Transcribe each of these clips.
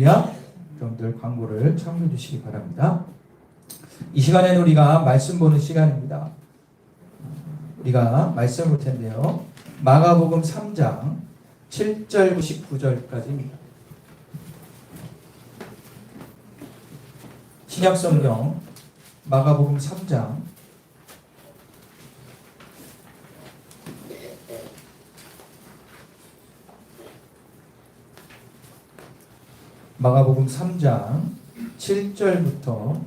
할렐루야. 여러분들 광고를 참고해 주시기 바랍니다. 이 시간에는 우리가 말씀 보는 시간입니다. 우리가 말씀 볼 텐데요. 마가복음 3장 7절 19절까지입니다. 신약성경 마가복음 3장 마가복음 3장 7절부터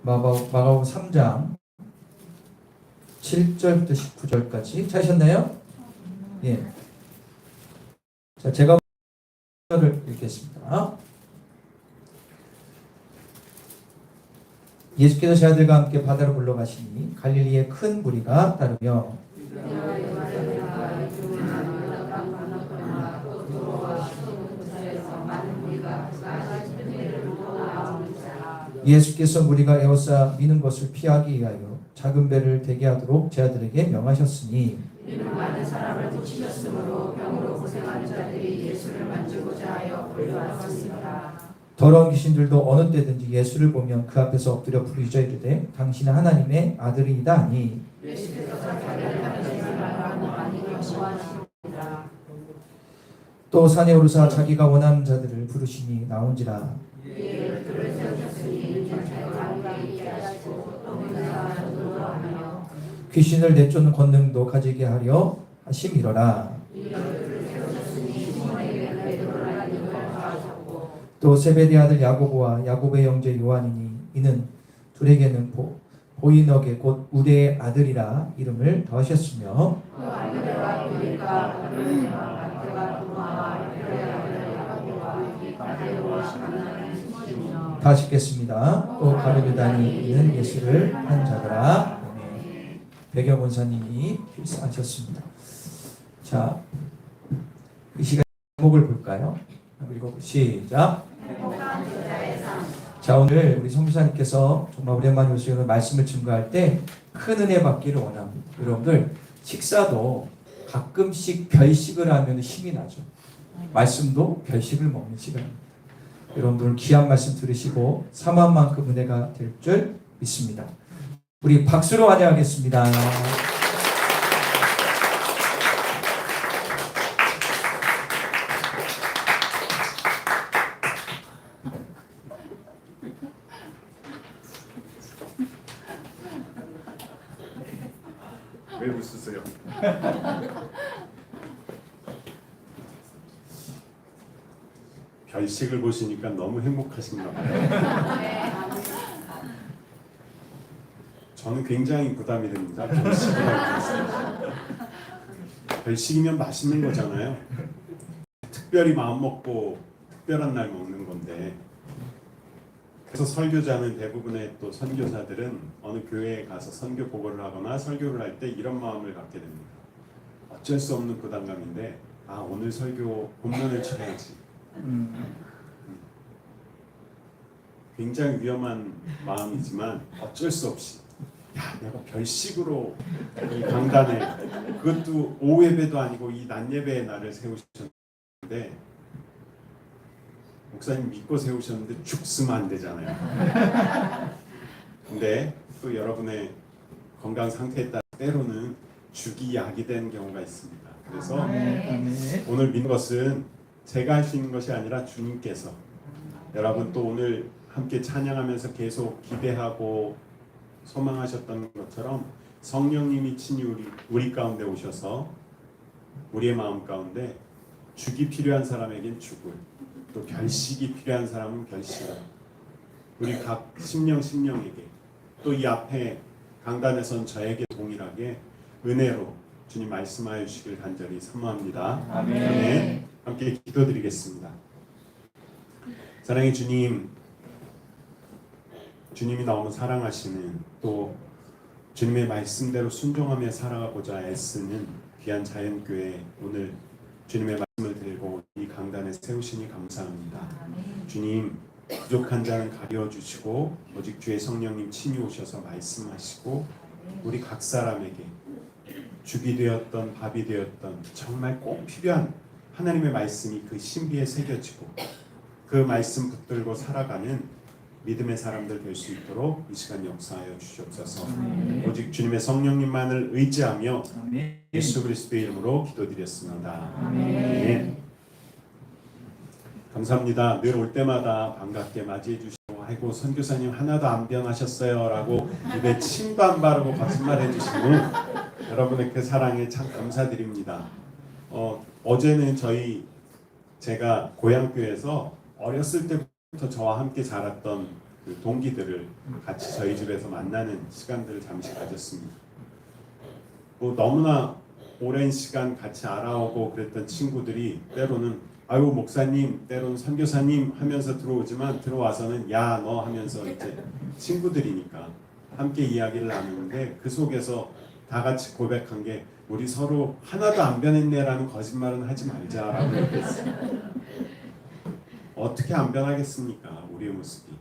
마가복음 3장 7절부터 19절까지 찾으셨나요? 예. 자, 제가 를 읽겠습니다. 예수께서 제 아들과 함께 바다로 물러가시니 갈릴리의 큰 무리가 따르며 예수께서 무리가 에워싸 미는 것을 피하기 위하여 작은 배를 대게 하도록 제 아들에게 명하셨으니 이는 많은 사람을 고치셨으므로 병으로 고생하는 자들이 예수를 만지고자 하여 몰려왔습니다. 더러운 귀신들도 어느 때든지 예수를 보면 그 앞에서 엎드려 부르짖어 이르되 당신은 하나님의 아들이다 하니 예수께서 자기를 하나님이라고 많이 경고하십니다. 또 산에 오르사 자기가 원하는 자들을 부르시니 나온지라 이에 그를 세우셨으니 이는 자기가 함께 있게 하시고 또 믿는 사람을 도와하며 귀신을 내쫓는 권능도 가지게 하려 하심이로라. 또 세베대 아들 야고보와 야고보의 형제 요한이니 이는 둘에게는 보이너게 곧 우레의 아들이라 이름을 더하셨으며 다시 읽겠습니다. 또 가룟유다니 이는 예수를 한 자더라. 백여 권사님이 필사하셨습니다. 자, 이 시간 제목을 볼까요? 그리고 시작. 자, 오늘 우리 성교사님께서 정말 오랜만에 오시는 말씀을 증거할 때 큰 은혜 받기를 원합니다. 여러분들 식사도 가끔씩 별식을 하면 힘이 나죠. 말씀도 별식을 먹는 시간입니다. 여러분들 귀한 말씀 들으시고 삼한 만큼 은혜가 될 줄 믿습니다. 우리 박수로 환영하겠습니다. 왜 웃으세요? 별식을 보시니까 너무 행복하신가 봐요. 저는 굉장히 부담이 됩니다. 별식을 하고 별식이면 맛있는 거잖아요. 특별히 마음 먹고 특별한 날 먹는 건데, 그래서 설교자는 대부분의 또 선교사들은 어느 교회에 가서 선교 보고를 하거나 설교를 할 때 이런 마음을 갖게 됩니다. 어쩔 수 없는 부담감인데, 오늘 설교 본문을 쳐야지. 굉장히 위험한 마음이지만 어쩔 수 없이 내가 별식으로 이 강단에, 그것도 오후 예배도 아니고 이 낮 예배의 날을 세우셨는데, 목사님 믿고 세우셨는데 죽으면 안 되잖아요. 근데 또 여러분의 건강 상태에 따라 때로는 죽이 약이 되는 경우가 있습니다. 그래서 오늘 믿는 것은 제가 할 수 있는 것이 아니라 주님께서, 여러분 또 오늘 함께 찬양하면서 계속 기대하고 소망하셨던 것처럼 성령님이 친히 우리 가운데 오셔서 우리의 마음 가운데 죽이 필요한 사람에겐 죽을, 또 별식이 필요한 사람은 별식을, 우리 각 심령에게, 또 이 앞에 강단에 선 저에게 동일하게 은혜로 주님 말씀하여 주시길 간절히 사모합니다. 아멘. 함께 기도드리겠습니다. 사랑의 주님, 주님이 너무 사랑하시는, 또 주님의 말씀대로 순종하며 살아가고자 애쓰는 귀한 자연교회, 오늘 주님의 말씀을 들고 이 강단에 세우시니 감사합니다. 주님, 부족한 자는 가려주시고 오직 주의 성령님 친히 오셔서 말씀하시고 우리 각 사람에게 죽이 되었던 밥이 되었던 정말 꼭 필요한 하나님의 말씀이 그 신비에 새겨지고 그 말씀 붙들고 살아가는 믿음의 사람들 될 수 있도록 이 시간 역사하여 주시옵소서. 오직 주님의 성령님만을 의지하며 예수 그리스도의 이름으로 기도드렸습니다. 아멘. 감사합니다. 늘 올 때마다 반갑게 맞이해 주시고 아이고 선교사님 하나도 안 변하셨어요 라고 입에 침도 안 바르고 거짓말 해주시는 여러분의 그 사랑에 참 감사드립니다. 어제는 제가 고향교회에서 어렸을 때부터 저와 함께 자랐던 그 동기들을 같이 저희 집에서 만나는 시간들을 잠시 가졌습니다. 너무나 오랜 시간 같이 알아오고 그랬던 친구들이 때로는 아유 목사님, 때로는 선교사님 하면서 들어오지만 들어와서는 야 너 하면서 이제 친구들이니까 함께 이야기를 나누는데 그 속에서 다 같이 고백한 게 우리 서로 하나도 안 변했네라는 거짓말은 하지 말자라고 했어요. 어떻게 안 변하겠습니까? 우리의 모습이.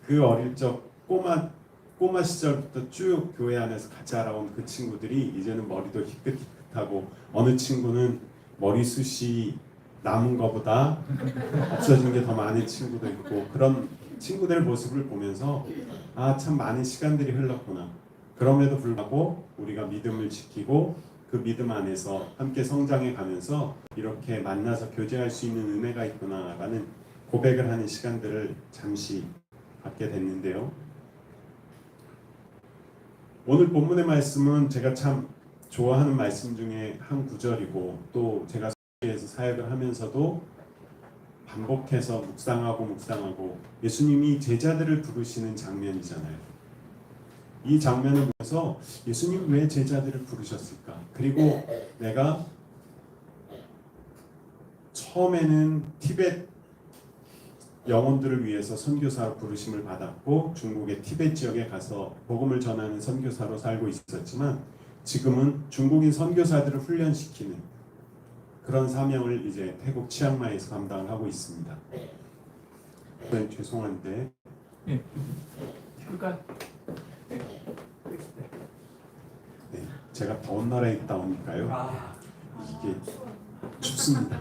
그 어릴 적 꼬마 시절부터 쭉 교회 안에서 같이 알아온 그 친구들이 이제는 머리도 희끗희끗하고 어느 친구는 머리숱이 남은 것보다 없어진 게 더 많은 친구도 있고 그런 친구들 모습을 보면서 아 참 많은 시간들이 흘렀구나. 그럼에도 불구하고 우리가 믿음을 지키고 그 믿음 안에서 함께 성장해 가면서 이렇게 만나서 교제할 수 있는 은혜가 있구나라는 고백을 하는 시간들을 잠시 갖게 됐는데요. 오늘 본문의 말씀은 제가 참 좋아하는 말씀 중에 한 구절이고 또 제가 에서 사역을 하면서도 반복해서 묵상하고 예수님이 제자들을 부르시는 장면이잖아요. 이 장면을 보면서 예수님 왜 제자들을 부르셨을까? 그리고 내가 처음에는 티벳 영혼들을 위해서 선교사로 부르심을 받았고 중국의 티벳 지역에 가서 복음을 전하는 선교사로 살고 있었지만 지금은 중국인 선교사들을 훈련시키는 그런 사명을 이제 태국 치앙마이에서 감당을 하고 있습니다. 네, 죄송한데 네, 제가 더운 나라에 있다 보니까요. 이게 춥습니다.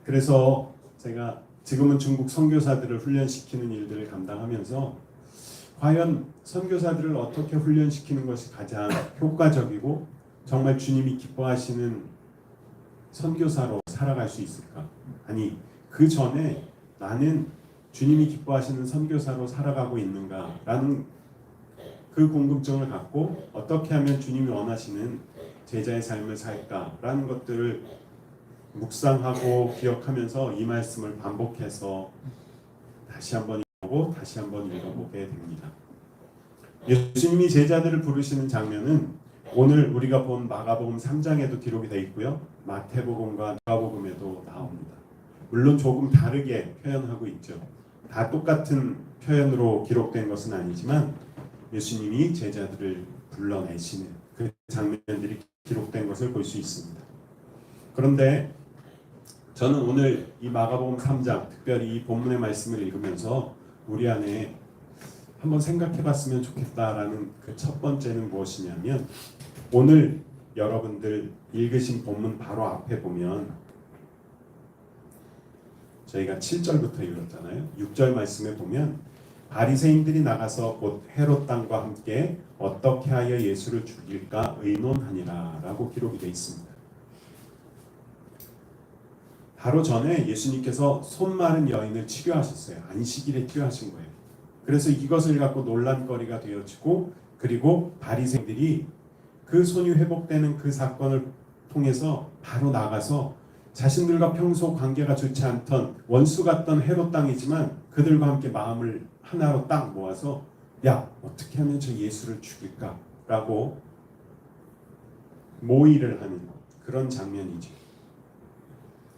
그래서 제가 지금은 중국 선교사들을 훈련시키는 일들을 감당하면서 과연 선교사들을 어떻게 훈련시키는 것이 가장 효과적이고 정말 주님이 기뻐하시는 선교사로 살아갈 수 있을까? 아니 그 전에 나는 주님이 기뻐하시는 선교사로 살아가고 있는가라는 그 궁금증을 갖고 어떻게 하면 주님이 원하시는 제자의 삶을 살까라는 것들을 묵상하고 기억하면서 이 말씀을 반복해서 다시 한번 읽고 다시 한번 읽어보게 됩니다. 예수님이 제자들을 부르시는 장면은 오늘 우리가 본 마가복음 3장에도 기록이 되어 있고요. 마태복음과 누가복음에도 나옵니다. 물론 조금 다르게 표현하고 있죠. 다 똑같은 표현으로 기록된 것은 아니지만 예수님이 제자들을 불러내시는 그 장면들이 기록된 것을 볼 수 있습니다. 그런데 저는 오늘 이 마가복음 3장 특별히 이 본문의 말씀을 읽으면서 우리 안에 한번 생각해봤으면 좋겠다라는 그 첫 번째는 무엇이냐면 오늘 여러분들 읽으신 본문 바로 앞에 보면 저희가 7절부터 읽었잖아요. 6절 말씀에 보면 바리새인들이 나가서 곧 헤롯 땅과 함께 어떻게 하여 예수를 죽일까 의논하니라 라고 기록이 되어 있습니다. 바로 전에 예수님께서 손 마른 여인을 치료하셨어요. 안식일에 치료하신 거예요. 그래서 이것을 갖고 논란거리가 되어지고 그리고 바리새인들이 그 손이 회복되는 그 사건을 통해서 바로 나가서 자신들과 평소 관계가 좋지 않던 원수 같던 헤롯 땅이지만 그들과 함께 마음을 하나로 딱 모아서 야 어떻게 하면 저 예수를 죽일까? 라고 모의를 하는 그런 장면이죠.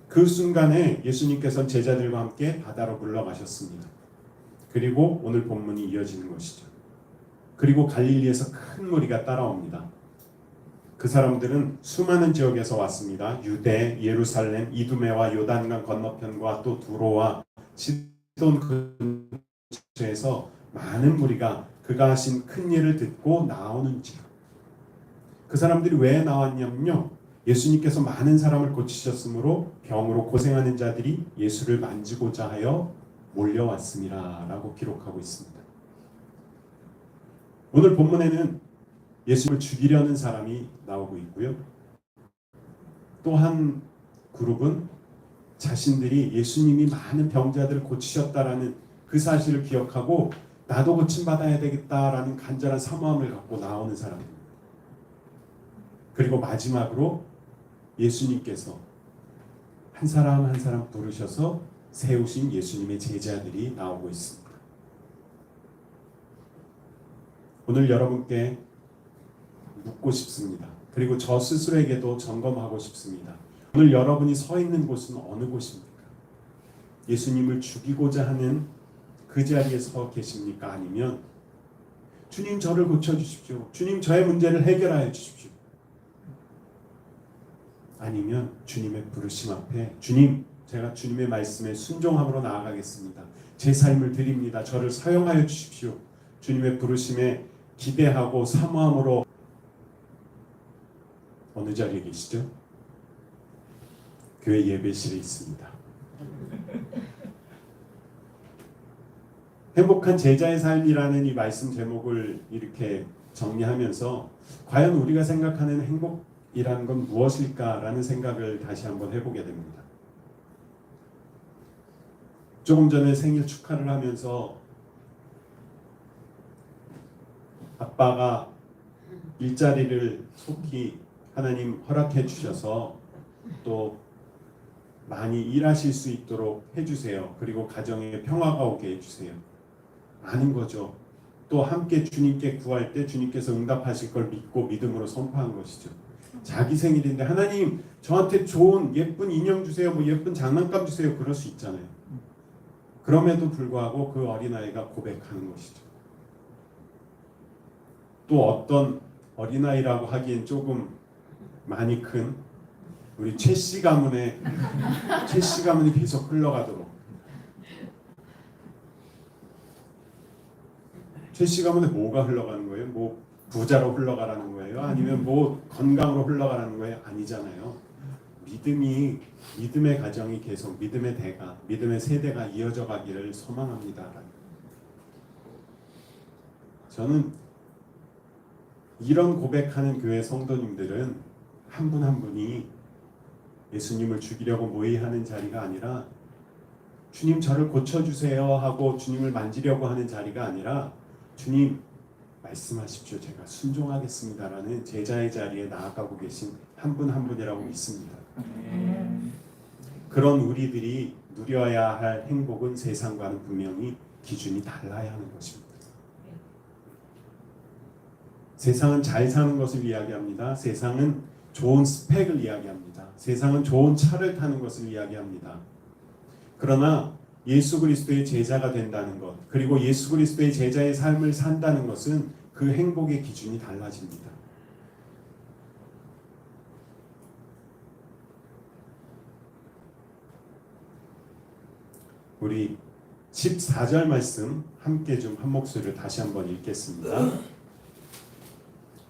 그 순간에 예수님께서는 제자들과 함께 바다로 물러가셨습니다. 그리고 오늘 본문이 이어지는 것이죠. 그리고 갈릴리에서 큰 무리가 따라옵니다. 그 사람들은 수많은 지역에서 왔습니다. 유대, 예루살렘, 이두메와 요단강 건너편과 또 두로와 시돈 근처에서 많은 무리가 그가 하신 큰 일을 듣고 나오는지라. 그 사람들이 왜 나왔냐면요, 예수님께서 많은 사람을 고치셨으므로 병으로 고생하는 자들이 예수를 만지고자 하여 몰려왔음이라 라고 기록하고 있습니다. 오늘 본문에는 예수를 죽이려는 사람이 나오고 있고요, 또 한 그룹은 자신들이 예수님이 많은 병자들을 고치셨다라는 그 사실을 기억하고 나도 고침받아야 되겠다라는 간절한 사모함을 갖고 나오는 사람입니다. 그리고 마지막으로 예수님께서 한 사람 한 사람 부르셔서 세우신 예수님의 제자들이 나오고 있습니다. 오늘 여러분께 묻고 싶습니다. 그리고 저 스스로에게도 점검하고 싶습니다. 오늘 여러분이 서 있는 곳은 어느 곳입니까? 예수님을 죽이고자 하는 그 자리에 서 계십니까? 아니면 주님 저를 고쳐주십시오, 주님 저의 문제를 해결하여 주십시오, 아니면 주님의 부르심 앞에 주님 제가 주님의 말씀에 순종함으로 나아가겠습니다, 제 삶을 드립니다, 저를 사용하여 주십시오, 주님의 부르심에 기대하고 사모함으로 어느 자리에 계시죠? 교회 예배실에 있습니다. 행복한 제자의 삶이라는 이 말씀 제목을 이렇게 정리하면서 과연 우리가 생각하는 행복이라는 건 무엇일까라는 생각을 다시 한번 해보게 됩니다. 조금 전에 생일 축하를 하면서 아빠가 일자리를 속히 하나님 허락해 주셔서 또 많이 일하실 수 있도록 해주세요. 그리고 가정에 평화가 오게 해주세요. 아는 거죠. 또 함께 주님께 구할 때 주님께서 응답하실 걸 믿고 믿음으로 선포한 것이죠. 자기 생일인데 하나님 저한테 좋은 예쁜 인형 주세요, 뭐 예쁜 장난감 주세요, 그럴 수 있잖아요. 그럼에도 불구하고 그 어린아이가 고백하는 것이죠. 또 어떤 어린아이라고 하기엔 조금 많이 큰 우리 최씨 가문이 계속 흘러가도록, 최씨 가문에 뭐가 흘러가는 거예요? 뭐 부자로 흘러가라는 거예요? 아니면 뭐 건강으로 흘러가라는 거예요? 아니잖아요. 믿음의 가정이 계속 믿음의 대가, 믿음의 세대가 이어져 가기를 소망합니다. 저는 이런 고백하는 교회 성도님들은 한 분 한 분이 예수님을 죽이려고 모의하는 자리가 아니라 주님 저를 고쳐주세요 하고 주님을 만지려고 하는 자리가 아니라 주님 말씀하십시오, 제가 순종하겠습니다라는 제자의 자리에 나아가고 계신 한 분 한 분이라고 믿습니다. 그런 우리들이 누려야 할 행복은 세상과는 분명히 기준이 달라야 하는 것입니다. 세상은 잘 사는 것을 이야기합니다. 세상은 좋은 스펙을 이야기합니다. 세상은 좋은 차를 타는 것을 이야기합니다. 그러나 예수 그리스도의 제자가 된다는 것, 그리고 예수 그리스도의 제자의 삶을 산다는 것은 그 행복의 기준이 달라집니다. 우리 14절 말씀 함께 좀 한 목소리를 다시 한번 읽겠습니다.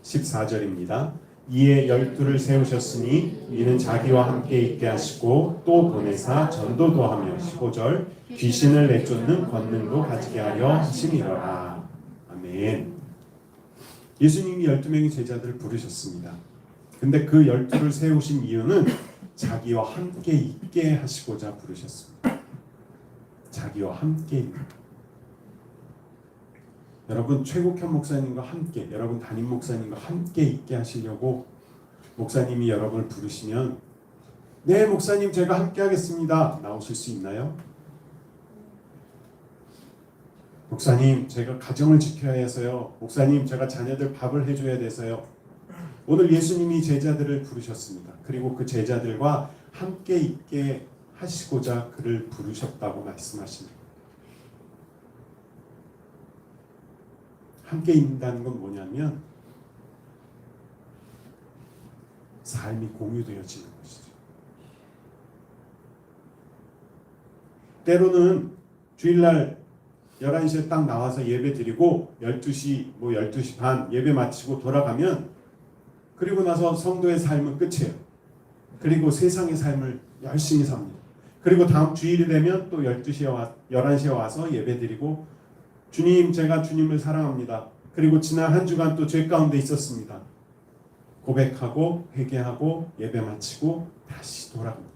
14절입니다. 이에 12를 세우셨으니 이는 자기와 함께 있게 하시고 또 보내사 전도도 하며 15절 귀신을 내쫓는 권능도 가지게 하려 하심이로라. 아멘. 예수님이 12명의 제자들을 부르셨습니다. 근데 그 12를 세우신 이유는 자기와 함께 있게 하시고자 부르셨습니다. 자기와 함께 있는. 여러분 최국현 목사님과 함께, 여러분 담임 목사님과 함께 있게 하시려고 목사님이 여러분을 부르시면 네 목사님 제가 함께 하겠습니다 나오실 수 있나요? 목사님 제가 가정을 지켜야 해서요, 목사님 제가 자녀들 밥을 해줘야 돼서요. 오늘 예수님이 제자들을 부르셨습니다. 그리고 그 제자들과 함께 있게 하시고자 그를 부르셨다고 말씀하십니다. 함께 있는다는 건 뭐냐면 삶이 공유되어지는 것이죠. 때로는 주일날 11시에 딱 나와서 예배 드리고 12시, 12시 반 예배 마치고 돌아가면 그리고 나서 성도의 삶은 끝이에요. 그리고 세상의 삶을 열심히 삽니다. 그리고 다음 주일이 되면 또 11시에 와서 예배 드리고 주님, 제가 주님을 사랑합니다. 그리고 지난 한 주간 또 죄 가운데 있었습니다. 고백하고 회개하고 예배 마치고 다시 돌아갑니다.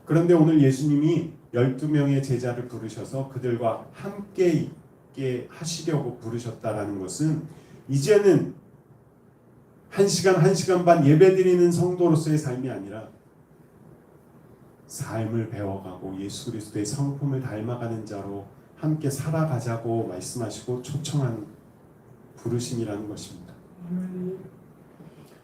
그런데 오늘 예수님이 12명의 제자를 부르셔서 그들과 함께 있게 하시려고 부르셨다라는 것은 이제는 1시간, 1시간 반 예배드리는 성도로서의 삶이 아니라 삶을 배워가고 예수 그리스도의 성품을 닮아가는 자로 함께 살아가자고 말씀하시고 초청한 부르심이라는 것입니다.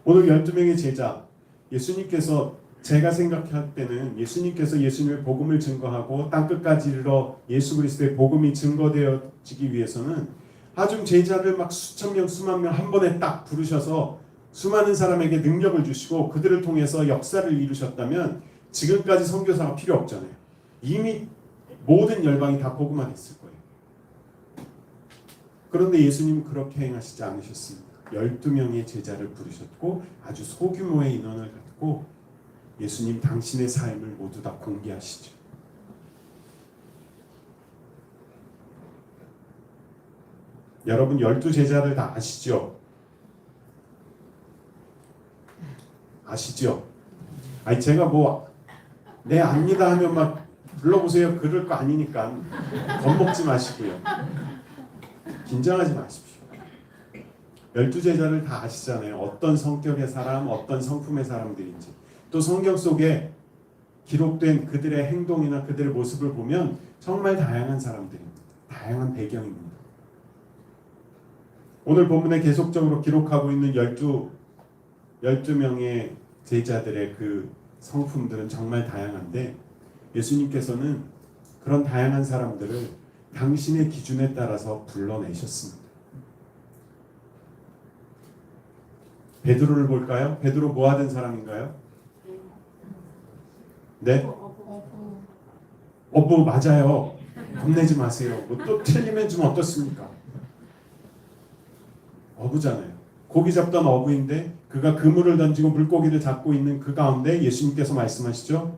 오늘 12명의 제자, 예수님께서 제가 생각할 때는 예수님께서 예수님의 복음을 증거하고 땅끝까지 이르러 예수 그리스도의 복음이 증거되어지기 위해서는 아주 제자를 막 수천 명, 수만 명 한 번에 딱 부르셔서 수많은 사람에게 능력을 주시고 그들을 통해서 역사를 이루셨다면 지금까지 선교사가 필요 없잖아요. 이미 모든 열방이 다 복음화 됐을 거예요. 그런데 예수님은 그렇게 행하시지 않으셨습니다. 12명의 제자를 부르셨고 아주 소규모의 인원을 갖고 예수님 당신의 삶을 모두 다 공개하시죠. 여러분 12제자를 다 아시죠? 아시죠? 아니 제가 네 압니다 하면 막 불러보세요 그럴 거 아니니까 겁먹지 마시고요. 긴장하지 마십시오. 12제자를 다 아시잖아요. 어떤 성격의 사람, 어떤 성품의 사람들인지. 또 성경 속에 기록된 그들의 행동이나 그들의 모습을 보면 정말 다양한 사람들입니다. 다양한 배경입니다. 오늘 본문에 계속적으로 기록하고 있는 12명의 제자들의 그 성품들은 정말 다양한데 예수님께서는 그런 다양한 사람들을 당신의 기준에 따라서 불러내셨습니다. 베드로를 볼까요? 베드로 뭐 하던 사람인가요? 네? 어부 맞아요. 겁내지 마세요. 또 틀리면 좀 어떻습니까? 어부잖아요. 고기 잡던 어부인데 그가 그물을 던지고 물고기를 잡고 있는 그 가운데 예수님께서 말씀하시죠.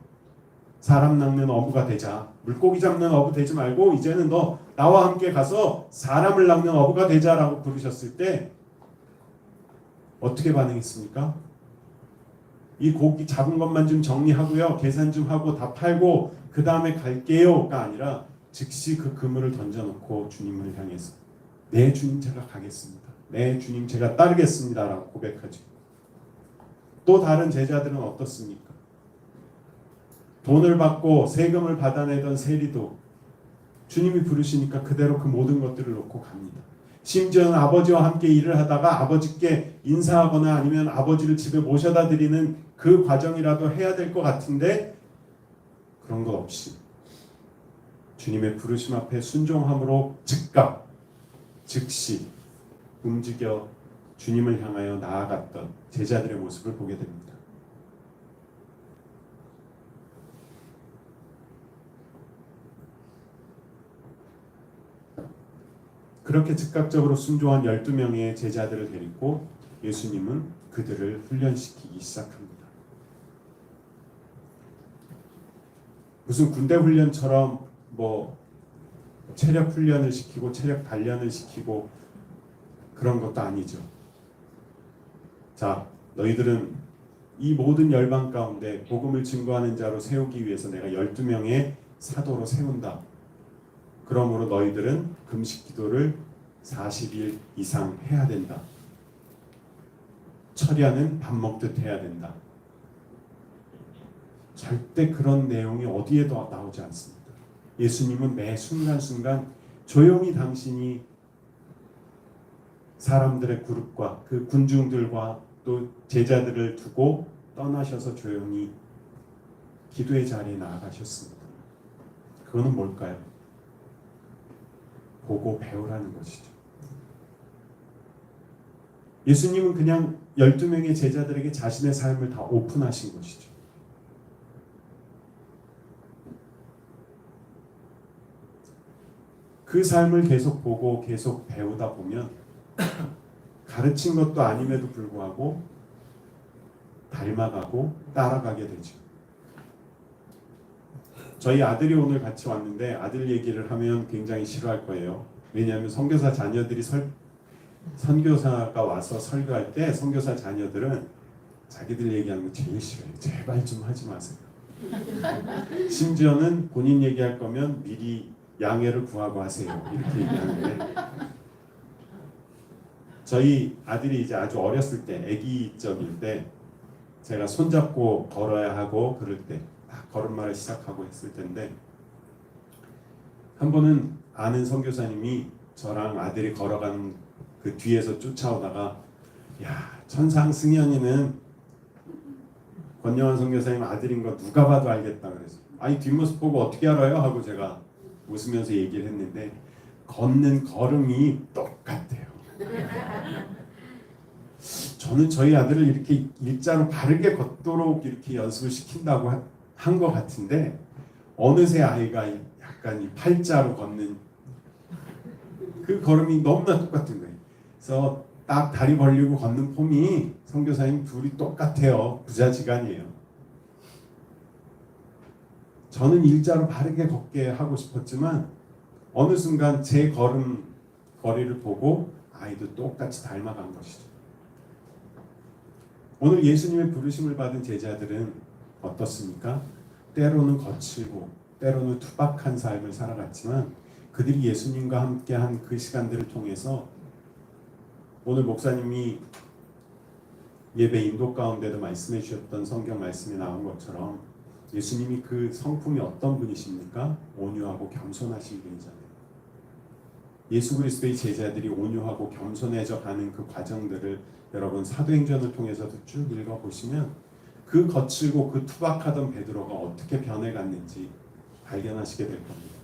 사람 낚는 어부가 되자. 물고기 잡는 어부 되지 말고 이제는 너 나와 함께 가서 사람을 낚는 어부가 되자라고 부르셨을 때 어떻게 반응했습니까? 이 고기 잡은 것만 좀 정리하고요. 계산 좀 하고 다 팔고 그 다음에 갈게요가 아니라 즉시 그 그물을 던져놓고 주님을 향해서 네 주님 제가 가겠습니다. 네 주님 제가 따르겠습니다 라고 고백하죠. 또 다른 제자들은 어떻습니까? 돈을 받고 세금을 받아내던 세리도 주님이 부르시니까 그대로 그 모든 것들을 놓고 갑니다. 심지어는 아버지와 함께 일을 하다가 아버지께 인사하거나 아니면 아버지를 집에 모셔다 드리는 그 과정이라도 해야 될 것 같은데 그런 것 없이 주님의 부르심 앞에 순종함으로 즉각 즉시 움직여 주님을 향하여 나아갔던 제자들의 모습을 보게 됩니다. 그렇게 즉각적으로 순종한 12명의 제자들을 데리고 예수님은 그들을 훈련시키기 시작합니다. 무슨 군대 훈련처럼 체력 훈련을 시키고 체력 단련을 시키고 그런 것도 아니죠. 자, 너희들은 이 모든 열방 가운데 복음을 증거하는 자로 세우기 위해서 내가 12명의 사도로 세운다. 그러므로 너희들은 금식 기도를 40일 이상 해야 된다. 철야는 밥 먹듯 해야 된다. 절대 그런 내용이 어디에도 나오지 않습니다. 예수님은 매 순간순간 조용히 당신이 사람들의 그룹과 그 군중들과 또 제자들을 두고 떠나셔서 조용히 기도의 자리에 나아가셨습니다. 그거는 뭘까요? 보고 배우라는 것이죠. 예수님은 그냥 12명의 제자들에게 자신의 삶을 다 오픈하신 것이죠. 그 삶을 계속 보고 계속 배우다 보면 가르친 것도 아님에도 불구하고 닮아가고 따라가게 되죠. 저희 아들이 오늘 같이 왔는데 아들 얘기를 하면 굉장히 싫어할 거예요. 왜냐하면 선교사 자녀들이 선교사가 와서 설교할 때 선교사 자녀들은 자기들 얘기하는 거 제일 싫어요. 제발 좀 하지 마세요. 심지어는 본인 얘기할 거면 미리 양해를 구하고 하세요. 이렇게 얘기하는데 저희 아들이 이제 아주 어렸을 때 아기적일 때 제가 손잡고 걸어야 하고 그럴 때 딱 걸음마를 시작하고 했을 텐데 한 번은 아는 선교사님이 저랑 아들이 걸어가는 그 뒤에서 쫓아오다가 야 천상 승현이는 권영환 선교사님 아들인 거 누가 봐도 알겠다 그래서 아니 뒷모습 보고 어떻게 알아요? 하고 제가 웃으면서 얘기를 했는데 걷는 걸음이 똑같아요. 저는 저희 아들을 이렇게 일자로 바르게 걷도록 이렇게 연습을 시킨다고 한 것 같은데 어느새 아이가 약간 이 팔자로 걷는 그 걸음이 너무나 똑같은 거예요. 그래서 딱 다리 벌리고 걷는 폼이 선교사님 둘이 똑같아요. 부자지간이에요. 저는 일자로 바르게 걷게 하고 싶었지만 어느 순간 제 거리를 보고 아이도 똑같이 닮아간 것이죠. 오늘 예수님의 부르심을 받은 제자들은 어떻습니까? 때로는 거칠고 때로는 투박한 삶을 살아갔지만 그들이 예수님과 함께한 그 시간들을 통해서 오늘 목사님이 예배 인도 가운데도 말씀해 주셨던 성경 말씀이 나온 것처럼 예수님이 그 성품이 어떤 분이십니까? 온유하고 겸손하신 분이잖아요. 예수 그리스도의 제자들이 온유하고 겸손해져 가는 그 과정들을 여러분 사도행전을 통해서도 쭉 읽어보시면 그 거칠고 그 투박하던 베드로가 어떻게 변해갔는지 발견하시게 될 겁니다.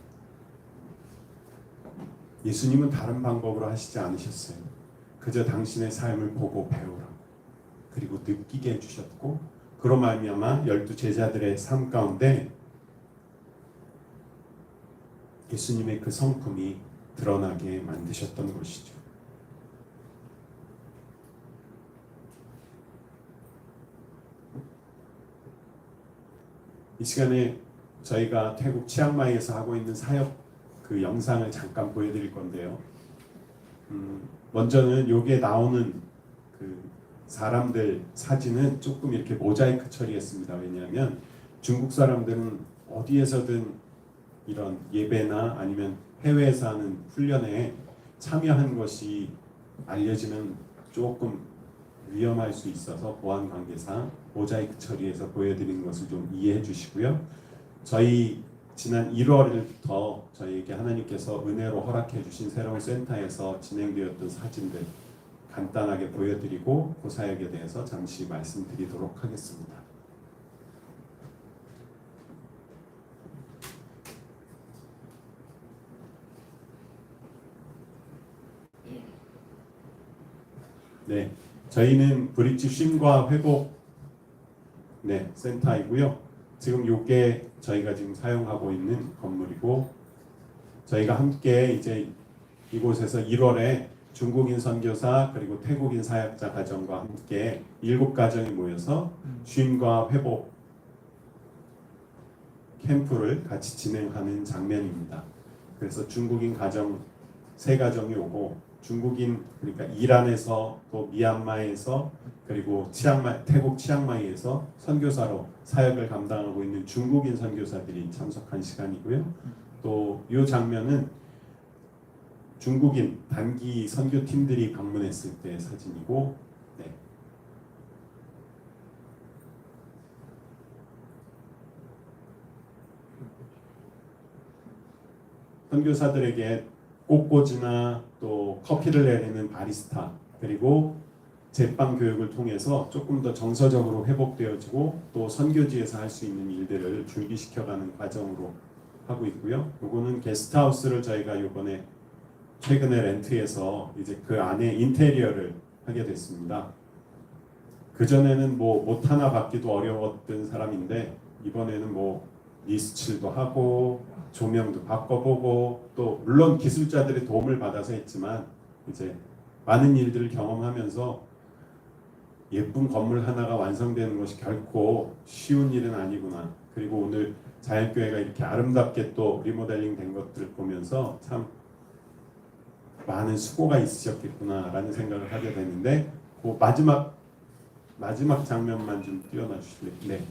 예수님은 다른 방법으로 하시지 않으셨어요. 그저 당신의 삶을 보고 배우라고 그리고 느끼게 해주셨고 그로 말미암아 12 제자들의 삶 가운데 예수님의 그 성품이 드러나게 만드셨던 것이죠. 이 시간에 저희가 태국 치앙마이에서 하고 있는 사역 그 영상을 잠깐 보여드릴 건데요. 먼저는 여기에 나오는 그 사람들 사진은 조금 이렇게 모자이크 처리했습니다. 왜냐하면 중국 사람들은 어디에서든 이런 예배나 아니면 해외에서 하는 훈련에 참여한 것이 알려지면 조금 위험할 수 있어서 보안 관계상 모자이크 처리해서 보여드리는 것을 좀 이해해 주시고요. 저희 지난 1월부터 저희에게 하나님께서 은혜로 허락해 주신 새로운 센터에서 진행되었던 사진들 간단하게 보여드리고 그 사역에 대해서 잠시 말씀드리도록 하겠습니다. 네, 저희는 브릿지 쉼과 회복 센터이고요. 지금 이게 저희가 지금 사용하고 있는 건물이고 저희가 함께 이제 이곳에서 1월에 중국인 선교사 그리고 태국인 사역자 가정과 함께 7가정이 모여서 쉼과 회복 캠프를 같이 진행하는 장면입니다. 그래서 중국인 가정 3가정이 오고 중국인 그러니까 이란에서 또 미얀마에서 그리고 태국 치앙마이에서 선교사로 사역을 감당하고 있는 중국인 선교사들이 참석한 시간이고요. 또 이 장면은 중국인 단기 선교팀들이 방문했을 때 사진이고 선교사들에게 꽃꽂이나 또 커피를 내리는 바리스타 그리고 제빵 교육을 통해서 조금 더 정서적으로 회복되어지고 또 선교지에서 할 수 있는 일들을 준비시켜가는 과정으로 하고 있고요. 요거는 게스트하우스를 저희가 요번에 최근에 렌트해서 이제 그 안에 인테리어를 하게 됐습니다. 그전에는 뭐 못 하나 받기도 어려웠던 사람인데 이번에는 뭐 리스칠도 하고 조명도 바꿔보고 또 물론 기술자들의 도움을 받아서 했지만 이제 많은 일들을 경험하면서 예쁜 건물 하나가 완성되는 것이 결코 쉬운 일은 아니구나. 그리고 오늘 자연교회가 이렇게 아름답게 또 리모델링 된 것들을 보면서 참 많은 수고가 있으셨겠구나라는 생각을 하게 되는데 그 마지막 장면만 좀 띄워놔 주실래요? 네.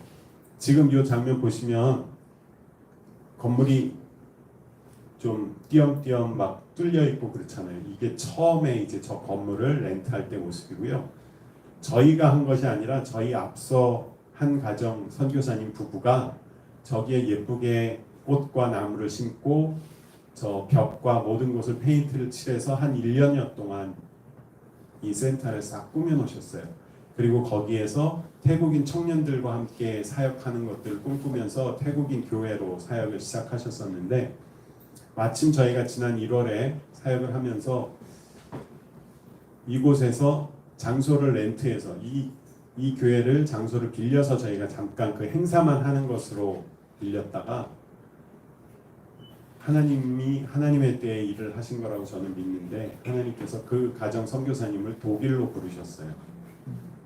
지금 이 장면 보시면 건물이 좀 띄엄띄엄 막 뚫려 있고 그렇잖아요. 이게 처음에 이제 저 건물을 렌트할 때 모습이고요. 저희가 한 것이 아니라 저희 앞서 한 가정 선교사님 부부가 저기에 예쁘게 꽃과 나무를 심고 저 벽과 모든 곳을 페인트를 칠해서 한 1년여 동안 이 센터를 싹 꾸며 놓으셨어요. 그리고 거기에서 태국인 청년들과 함께 사역하는 것들을 꿈꾸면서 태국인 교회로 사역을 시작하셨었는데 마침 저희가 지난 1월에 사역을 하면서 이곳에서 장소를 렌트해서 이 교회를 장소를 빌려서 저희가 잠깐 그 행사만 하는 것으로 빌렸다가 하나님이 하나님의 때에 일을 하신 거라고 저는 믿는데 하나님께서 그 가정 선교사님을 독일로 부르셨어요.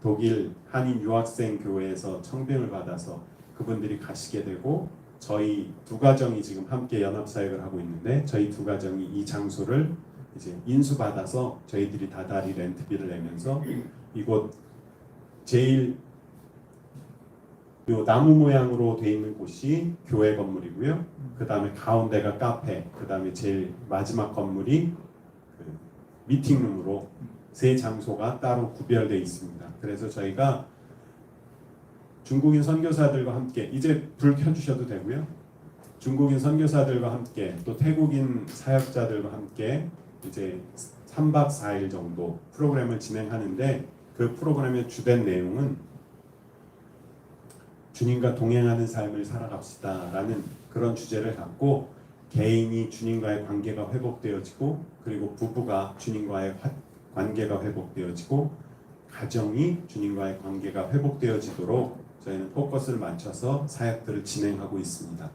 독일 한인 유학생 교회에서 청빙을 받아서 그분들이 가시게 되고 저희 두 가정이 지금 함께 연합 사역을 하고 있는데 저희 두 가정이 이 장소를 이제 인수받아서 저희들이 다달이 렌트비를 내면서 이곳 제일 요 나무 모양으로 돼 있는 곳이 교회 건물이고요. 그 다음에 가운데가 카페, 그 다음에 제일 마지막 건물이 그 미팅룸으로 세 장소가 따로 구별되어 있습니다. 그래서 저희가 중국인 선교사들과 함께 이제 불 켜주셔도 되고요. 중국인 선교사들과 함께 또 태국인 사역자들과 함께 이제 3박 4일 정도 프로그램을 진행하는데 그 프로그램의 주된 내용은 주님과 동행하는 삶을 살아갑시다 라는 그런 주제를 갖고 개인이 주님과의 관계가 회복되어지고 그리고 부부가 주님과의 관계가 회복되어지고 가정이 주님과의 관계가 회복되어지도록 저희는 포커스를 맞춰서 사역들을 진행하고 있습니다.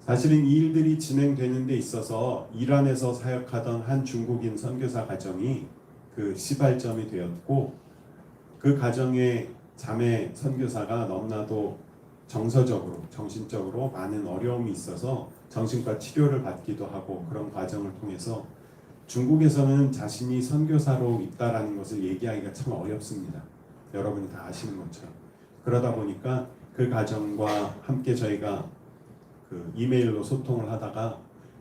사실은 이 일들이 진행되는 데 있어서 이란에서 사역하던 한 중국인 선교사 가정이 그 시발점이 되었고 그 가정의 자매 선교사가 너무나도 정서적으로 정신적으로 많은 어려움이 있어서 정신과 치료를 받기도 하고 그런 과정을 통해서 중국에서는 자신이 선교사로 있다라는 것을 얘기하기가 참 어렵습니다. 여러분이 다 아시는 것처럼. 그러다 보니까 그 가정과 함께 저희가 그 이메일로 소통을 하다가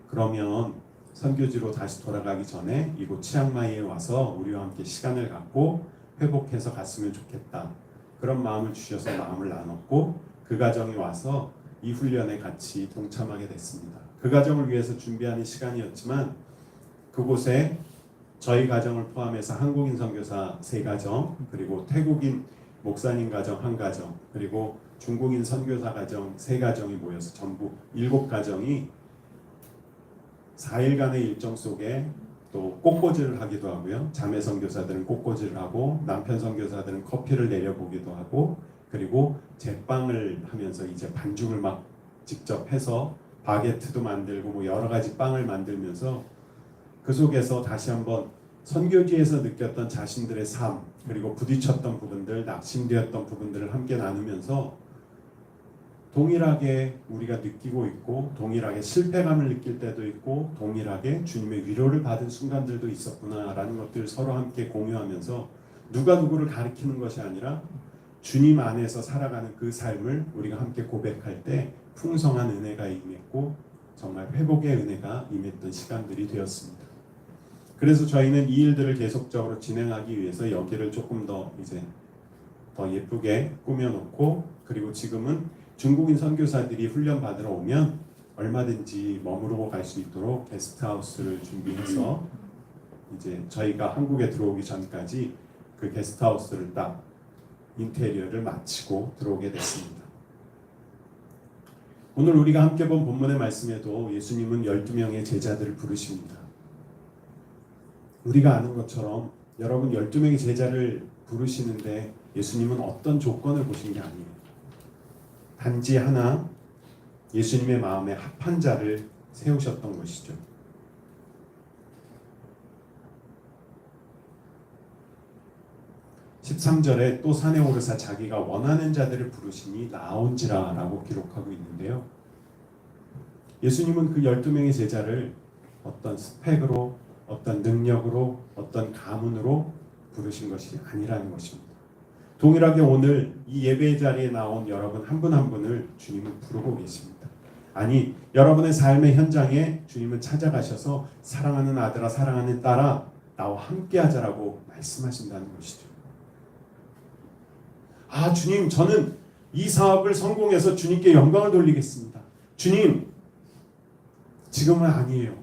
그러면 선교지로 다시 돌아가기 전에 이곳 치앙마이에 와서 우리와 함께 시간을 갖고 회복해서 갔으면 좋겠다. 그런 마음을 주셔서 마음을 나눴고 그 가정이 와서 이 훈련에 같이 동참하게 됐습니다. 그 가정을 위해서 준비하는 시간이었지만 그곳에 저희 가정을 포함해서 한국인 선교사 3가정 그리고 태국인 목사님 가정 1가정 그리고 중국인 선교사 가정 3가정이 모여서 전부 7가정이 4일간의 일정 속에 또 꽃꽂이를 하기도 하고요. 자매 선교사들은 꽃꽂이를 하고 남편 선교사들은 커피를 내려보기도 하고 그리고 제빵을 하면서 이제 반죽을 막 직접 해서 바게트도 만들고 뭐 여러 가지 빵을 만들면서 그 속에서 다시 한번 선교지에서 느꼈던 자신들의 삶 그리고 부딪혔던 부분들 낙심되었던 부분들을 함께 나누면서 동일하게 우리가 느끼고 있고 동일하게 실패감을 느낄 때도 있고 동일하게 주님의 위로를 받은 순간들도 있었구나라는 것들을 서로 함께 공유하면서 누가 누구를 가리키는 것이 아니라 주님 안에서 살아가는 그 삶을 우리가 함께 고백할 때 풍성한 은혜가 임했고 정말 회복의 은혜가 임했던 시간들이 되었습니다. 그래서 저희는 이 일들을 계속적으로 진행하기 위해서 여기를 조금 더 이제 더 예쁘게 꾸며놓고 그리고 지금은 중국인 선교사들이 훈련 받으러 오면 얼마든지 머무르고 갈 수 있도록 게스트하우스를 준비해서 이제 저희가 한국에 들어오기 전까지 그 게스트하우스를 딱 인테리어를 마치고 들어오게 됐습니다. 오늘 우리가 함께 본 본문의 말씀에도 예수님은 12명의 제자들을 부르십니다. 우리가 아는 것처럼 여러분 12명의 제자를 부르시는데 예수님은 어떤 조건을 보신 게 아니에요. 단지 하나 예수님의 마음에 합한 자를 세우셨던 것이죠. 13절에 또 산에 오르사 자기가 원하는 자들을 부르시니 나온지라 라고 기록하고 있는데요. 예수님은 그 12명의 제자를 어떤 스펙으로, 어떤 능력으로, 어떤 가문으로 부르신 것이 아니라는 것입니다. 동일하게 오늘 이 예배의 자리에 나온 여러분 한 분 한 분을 주님은 부르고 계십니다. 아니, 여러분의 삶의 현장에 주님은 찾아가셔서 사랑하는 아들아, 사랑하는 딸아, 나와 함께 하자라고 말씀하신다는 것이죠. 아, 주님, 저는 이 사업을 성공해서 주님께 영광을 돌리겠습니다. 주님, 지금은 아니에요.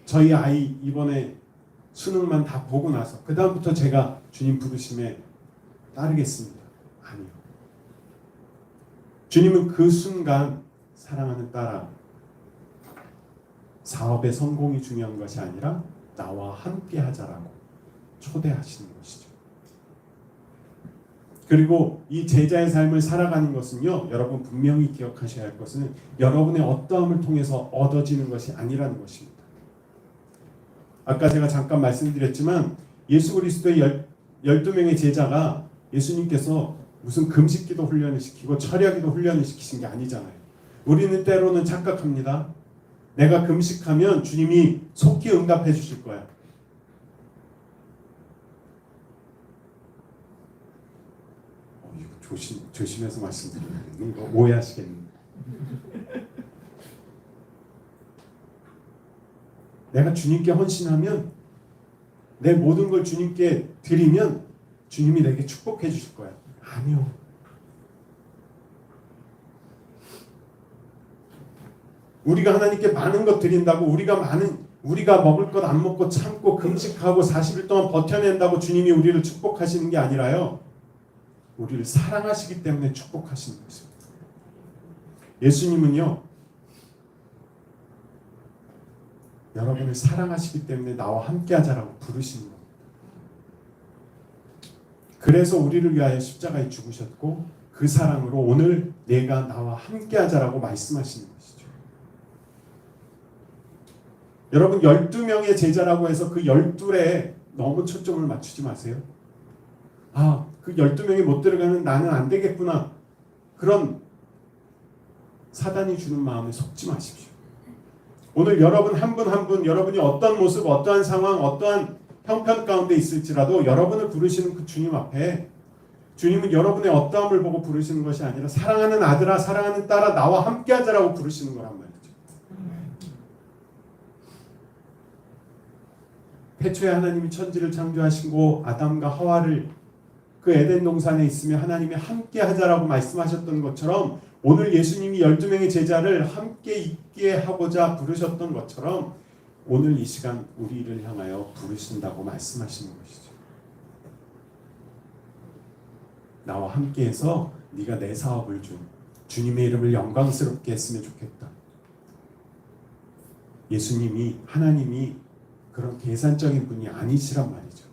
저희 아이 이번에 수능만 다 보고 나서 그 다음부터 제가 주님 부르심에 따르겠습니다. 아니요. 주님은 그 순간 사랑하는 딸아, 사업의 성공이 중요한 것이 아니라 나와 함께 하자라고 초대하시는 것이죠. 그리고 이 제자의 삶을 살아가는 것은요, 여러분 분명히 기억하셔야 할 것은 여러분의 어떠함을 통해서 얻어지는 것이 아니라는 것입니다. 아까 제가 잠깐 말씀드렸지만 예수 그리스도의 12명의 제자가 예수님께서 무슨 금식기도 훈련을 시키고 철야기도 훈련을 시키신 게 아니잖아요. 우리는 때로는 착각합니다. 내가 금식하면 주님이 속히 응답해 주실 거야. 이거 조심해서 말씀드리는 이거 오해하시겠네요. 내가 주님께 헌신하면, 내 모든 걸 주님께 드리면 주님이 내게 축복해 주실 거야. 아니요. 우리가 하나님께 많은 것 드린다고 우리가 먹을 것 안 먹고 참고 금식하고 40일 동안 버텨낸다고 주님이 우리를 축복하시는 게 아니라요, 우리를 사랑하시기 때문에 축복하시는 것입니다. 예수님은요, 여러분을 사랑하시기 때문에 나와 함께 하자라고 부르시는 겁니다. 그래서 우리를 위하여 십자가에 죽으셨고 그 사랑으로 오늘 내가 나와 함께 하자라고 말씀하시는 것이죠. 여러분 12명의 제자라고 해서 그 12에 너무 초점을 맞추지 마세요. 아, 그 12명이 못 들어가는 나는 안 되겠구나. 그런 사단이 주는 마음에 속지 마십시오. 오늘 여러분 한 분 한 분, 여러분이 어떤 모습, 어떠한 상황, 어떠한 형편 가운데 있을지라도 여러분을 부르시는 그 주님 앞에, 주님은 여러분의 어떠함을 보고 부르시는 것이 아니라 사랑하는 아들아, 사랑하는 딸아, 나와 함께 하자라고 부르시는 거란 말이죠. 태초에 하나님이 천지를 창조하시고 아담과 하와를 그 에덴 동산에 있으며 하나님이 함께 하자라고 말씀하셨던 것처럼, 오늘 예수님이 12명의 제자를 함께 있게 하고자 부르셨던 것처럼 오늘 이 시간 우리를 향하여 부르신다고 말씀하시는 것이죠. 나와 함께해서 네가 내 사업을 주님의 이름을 영광스럽게 했으면 좋겠다. 예수님이, 하나님이 그런 계산적인 분이 아니시란 말이죠.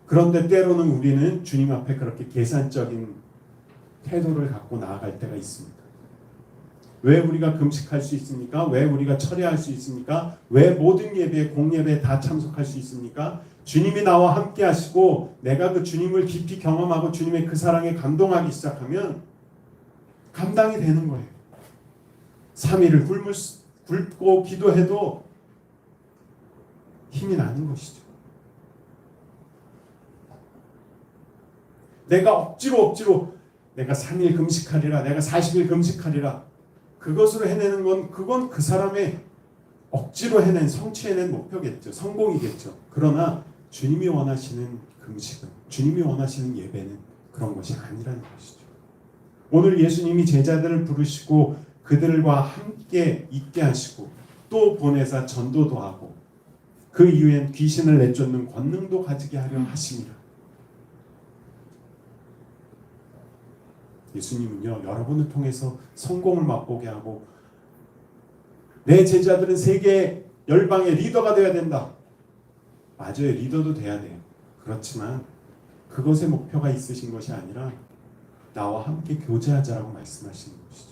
그런데 때로는 우리는 주님 앞에 그렇게 계산적인 태도를 갖고 나아갈 때가 있습니다. 왜 우리가 금식할 수 있습니까? 왜 우리가 철야할 수 있습니까? 왜 모든 예배, 공예배에 다 참석할 수 있습니까? 주님이 나와 함께 하시고 내가 그 주님을 깊이 경험하고 주님의 그 사랑에 감동하기 시작하면 감당이 되는 거예요. 3일을 굶고 기도해도 힘이 나는 것이죠. 내가 억지로 내가 3일 금식하리라, 내가 40일 금식하리라, 그것으로 해내는 건 그건 그 사람의 억지로 해낸, 성취해낸 목표겠죠. 성공이겠죠. 그러나 주님이 원하시는 금식은, 주님이 원하시는 예배는 그런 것이 아니라는 것이죠. 오늘 예수님이 제자들을 부르시고 그들과 함께 있게 하시고 또 보내사 전도도 하고 그 이후엔 귀신을 내쫓는 권능도 가지게 하려 하십니다. 예수님은요, 여러분을 통해서 성공을 맛보게 하고 내 제자들은 세계 열방의 리더가 되어야 된다. 맞아요. 리더도 돼야 돼요. 그렇지만 그것의 목표가 있으신 것이 아니라 나와 함께 교제하자라고 말씀하시는 것이죠.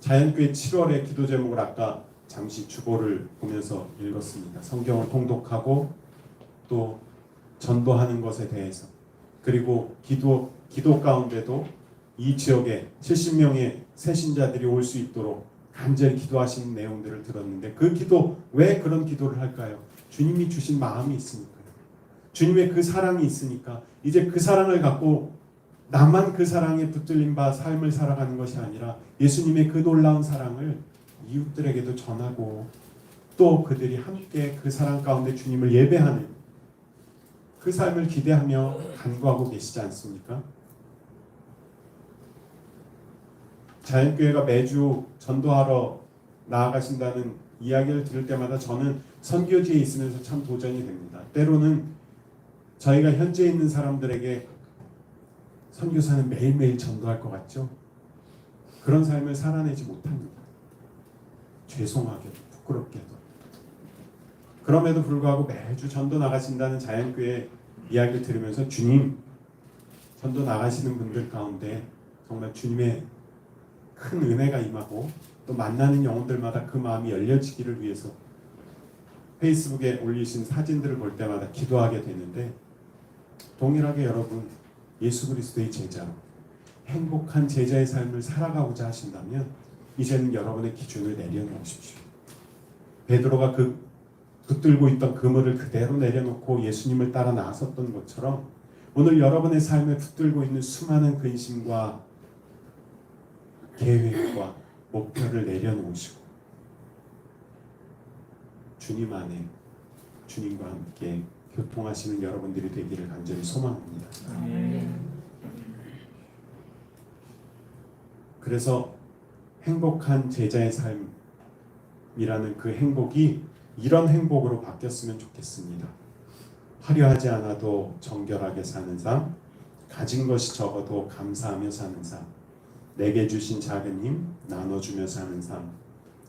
자연교회 7월의 기도 제목을 아까 잠시 주보를 보면서 읽었습니다. 성경을 통독하고 또 전도하는 것에 대해서, 그리고 기도 가운데도 이 지역에 70명의 새신자들이 올 수 있도록 간절히 기도하시는 내용들을 들었는데, 그 기도, 왜 그런 기도를 할까요? 주님이 주신 마음이 있으니까요. 주님의 그 사랑이 있으니까 이제 그 사랑을 갖고 나만 그 사랑에 붙들린 바 삶을 살아가는 것이 아니라 예수님의 그 놀라운 사랑을 이웃들에게도 전하고, 또 그들이 함께 그 사랑 가운데 주님을 예배하는 그 삶을 기대하며 간구하고 계시지 않습니까? 자연교회가 매주 전도하러 나아가신다는 이야기를 들을 때마다 저는 선교지에 있으면서 참 도전이 됩니다. 때로는 저희가 현재 있는 사람들에게 선교사는 매일매일 전도할 것 같죠? 그런 삶을 살아내지 못합니다. 죄송하게도 부끄럽게도. 그럼에도 불구하고 매주 전도 나가신다는 자연교회 이야기를 들으면서 주님, 전도 나가시는 분들 가운데 정말 주님의 큰 은혜가 임하고 또 만나는 영혼들마다 그 마음이 열려지기를 위해서 페이스북에 올리신 사진들을 볼 때마다 기도하게 되는데, 동일하게 여러분 예수 그리스도의 제자로 행복한 제자의 삶을 살아가고자 하신다면 이제는 여러분의 기준을 내려놓으십시오. 베드로가 그 붙들고 있던 그물을 그대로 내려놓고 예수님을 따라 나섰던 것처럼 오늘 여러분의 삶에 붙들고 있는 수많은 근심과 계획과 목표를 내려놓으시고 주님 안에 주님과 함께 교통하시는 여러분들이 되기를 간절히 소망합니다. 그래서 행복한 제자의 삶이라는 그 행복이 이런 행복으로 바뀌었으면 좋겠습니다. 화려하지 않아도 정결하게 사는 삶, 가진 것이 적어도 감사하며 사는 삶, 내게 주신 작은 힘 나눠주며 사는 삶,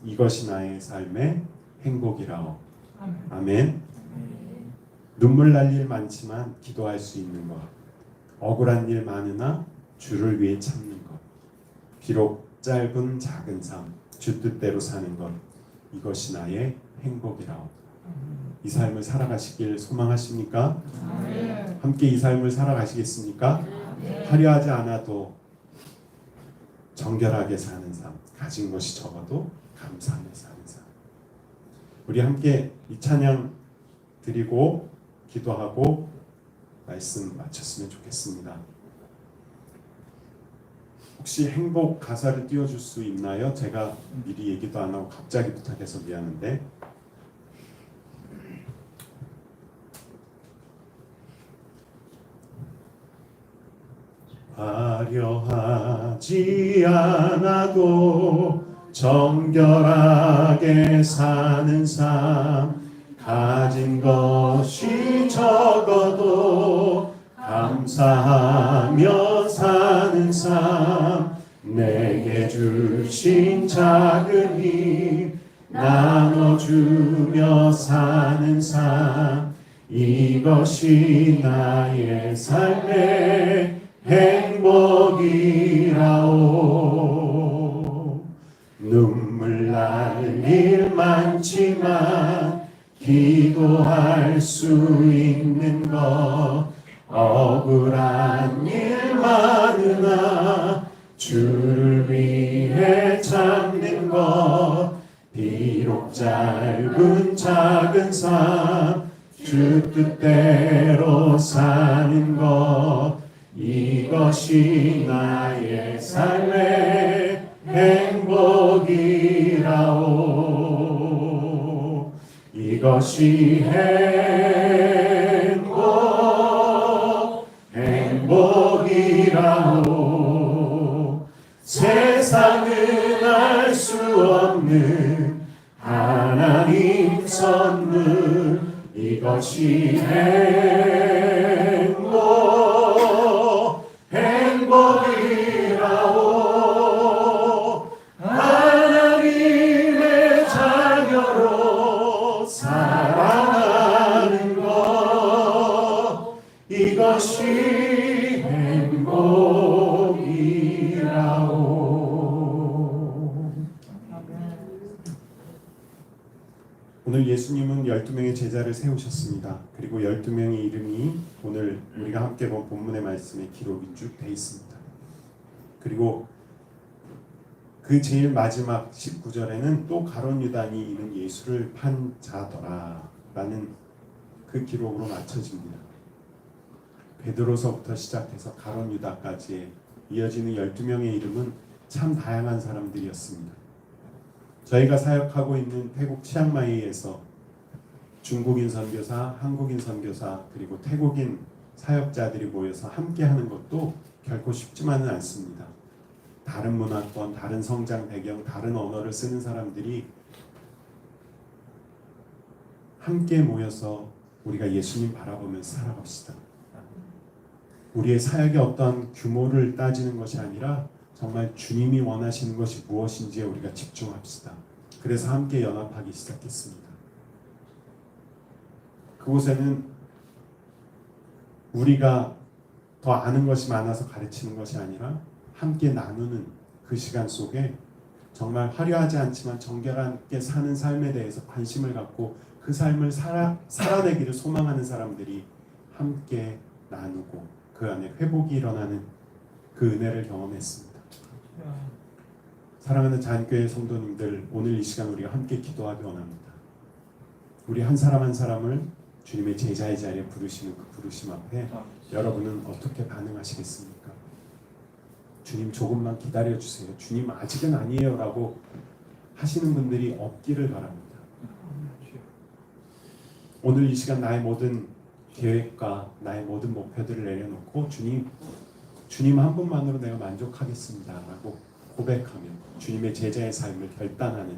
이것이 나의 삶의 행복이라오. 아멘. 눈물 날 일 많지만 기도할 수 있는 것, 억울한 일 많으나 주를 위해 참는 것, 비록 짧은 작은 삶, 주 뜻대로 사는 것, 이것이 나의 행복이라오. 이 삶을 살아가시길 소망하십니까? 함께 이 삶을 살아가시겠습니까? 화려하지 않아도 정결하게 사는 삶, 가진 것이 적어도 감사하며 사는 삶. 우리 함께 이 찬양 드리고 기도하고 말씀 마쳤으면 좋겠습니다. 혹시 행복 가사를 띄워줄 수 있나요? 제가 미리 얘기도 안 하고 갑자기 부탁해서 미안한데. 화려하지 않아도 정결하게 사는 삶, 가진 것이 적어도 감사하며 사는 삶, 내게 주신 작은 힘 나눠주며 사는 삶, 이것이 나의 삶의 행복이라오. 눈물 날 일 많지만 기도할 수 있는 것, 억울한 일 많으나 주를 위해 참는 것, 비록 짧은 작은 삶 주 뜻대로 사는 것, 이것이 나의 삶의 행복이라오. 이것이 행복이라오. 세상은 알 수 없는 하나님 선물, 이것이 행복이라오. 하나님의 자녀로 살아가는 것, 이것이 행복이라오. 오늘 예수님은 12명의 제자를 세우셨습니다. 그리고 12명의 이름이 오늘 우리가 함께 본 본문의 말씀에 기록이 쭉 돼 있습니다. 그리고 그 제일 마지막 19절에는 또 가룟 유다니 이는 예수를 판 자더라 라는 그 기록으로 맞춰집니다. 베드로서부터 시작해서 가룟 유다까지 이어지는 12명의 이름은 참 다양한 사람들이었습니다. 저희가 사역하고 있는 태국 치앙마이에서 중국인 선교사, 한국인 선교사, 그리고 태국인 사역자들이 모여서 함께하는 것도 결코 쉽지만은 않습니다. 다른 문화권, 다른 성장 배경, 다른 언어를 쓰는 사람들이 함께 모여서 우리가 예수님 바라보면서 살아갑시다. 우리의 사역의 어떤 규모를 따지는 것이 아니라 정말 주님이 원하시는 것이 무엇인지에 우리가 집중합시다. 그래서 함께 연합하기 시작했습니다. 그곳에는 우리가 더 아는 것이 많아서 가르치는 것이 아니라 함께 나누는 그 시간 속에 정말 화려하지 않지만 정결하게 사는 삶에 대해서 관심을 갖고 그 삶을 살아내기를 소망하는 사람들이 함께 나누고 그 안에 회복이 일어나는 그 은혜를 경험했습니다. 사랑하는 자연교회 성도님들, 오늘 이 시간 우리가 함께 기도하기 원합니다. 우리 한 사람 한 사람을 주님의 제자의 자리에 부르시는 그 부르심 앞에 여러분은 어떻게 반응하시겠습니까? 주님 조금만 기다려주세요. 주님 아직은 아니에요 라고 하시는 분들이 없기를 바랍니다. 오늘 이 시간 나의 모든 계획과 나의 모든 목표들을 내려놓고 주님 한 분만으로 내가 만족하겠습니다 라고 고백하며 주님의 제자의 삶을 결단하는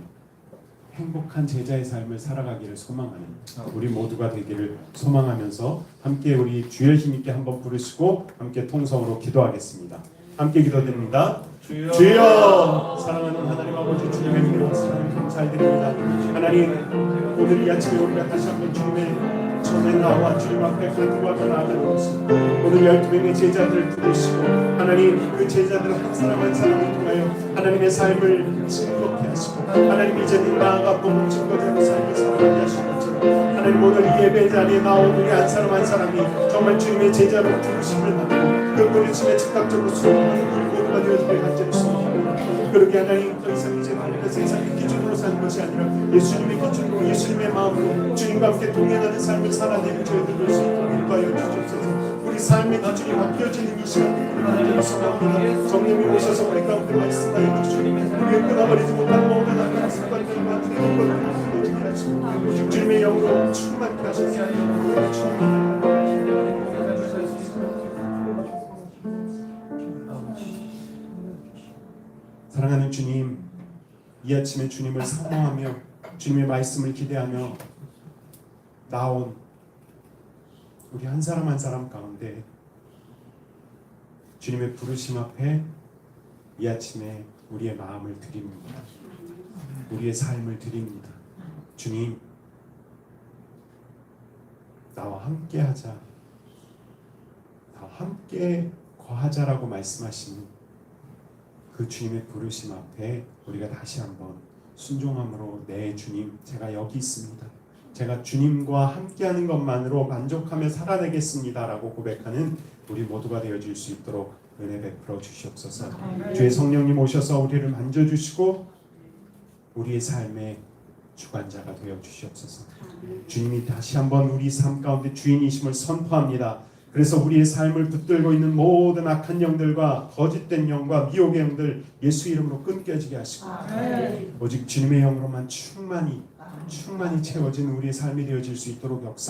행복한 제자의 삶을 살아가기를 소망하는 우리 모두가 되기를 소망하면서 함께 우리 주의 힘있게 한번 부르시고 함께 통성으로 기도하겠습니다. 함께 기도드립니다. 주여, 사랑하는 하나님 아버지, 주님의 이름으로 감사드립니다. 하나님, 오늘 이 아침에 우리가 다시 한번 주님의 전에 나와 주님 앞에 간구하며 나아가는 것은 오늘 12명의 제자들을 부르시고 하나님 그 제자들 한 사람 한 사람을 통하여 하나님의 삶을 즐겁게 하시고 하나님 이제는 나아가 복음 증거되는 삶을 살아가게 하시는 것처럼 하나님 오늘 이 예배 자리에 나온 우리 한 사람 한 사람이 정말 주님의 제자로 부르심을 받고 그 부르심에 즉각적으로 수용하는 우리 모두가 되어지길 간절히 소원합니다. 그렇게 하나님 더 이상 이제 우리가 세상의 기준으로 사는 것이 아니라 예수님의 기준으로 예수님의 마음으로 주님과 함께 동행하는 삶을 살아내는 저희들 될 수 있도록 인도하여 주옵소서. 우리 삶의 기준이 바뀌어지는 이 시간 간절히 소망합니다. 성령이 오셔서 우리 가운데 말씀하여 주시고 우리가 끊어버리지 못한 모든 악한 습관들과 틀린 것들을 끊어지게 하시고 주님의 영으로 충만케 하소서. 사랑하는 주님, 이 아침에 주님을 사모하며 주님의 말씀을 기대하며 나온 우리 한 사람 한 사람 가운데 주님의 부르심 앞에 이 아침에 우리의 마음을 드립니다. 우리의 삶을 드립니다. 주님, 나와 함께하자, 나와 함께 거하자라고 말씀하시는 그 주님의 부르심 앞에 우리가 다시 한번 순종함으로 네 주님, 제가 여기 있습니다. 제가 주님과 함께하는 것만으로 만족하며 살아내겠습니다 라고 고백하는 우리 모두가 되어질 수 있도록 은혜 베풀어 주시옵소서. 주의 성령님 오셔서 우리를 만져주시고 우리의 삶의 주관자가 되어 주시옵소서. 주님이 다시 한번 우리 삶 가운데 주인이심을 선포합니다. 그래서 우리의 삶을 붙들고 있는 모든 악한 영들과 거짓된 영과 미혹의 영들 예수 이름으로 끊겨지게 하시고 오직 주님의 영으로만 충만히 채워진 우리의 삶이 되어질 수 있도록 역사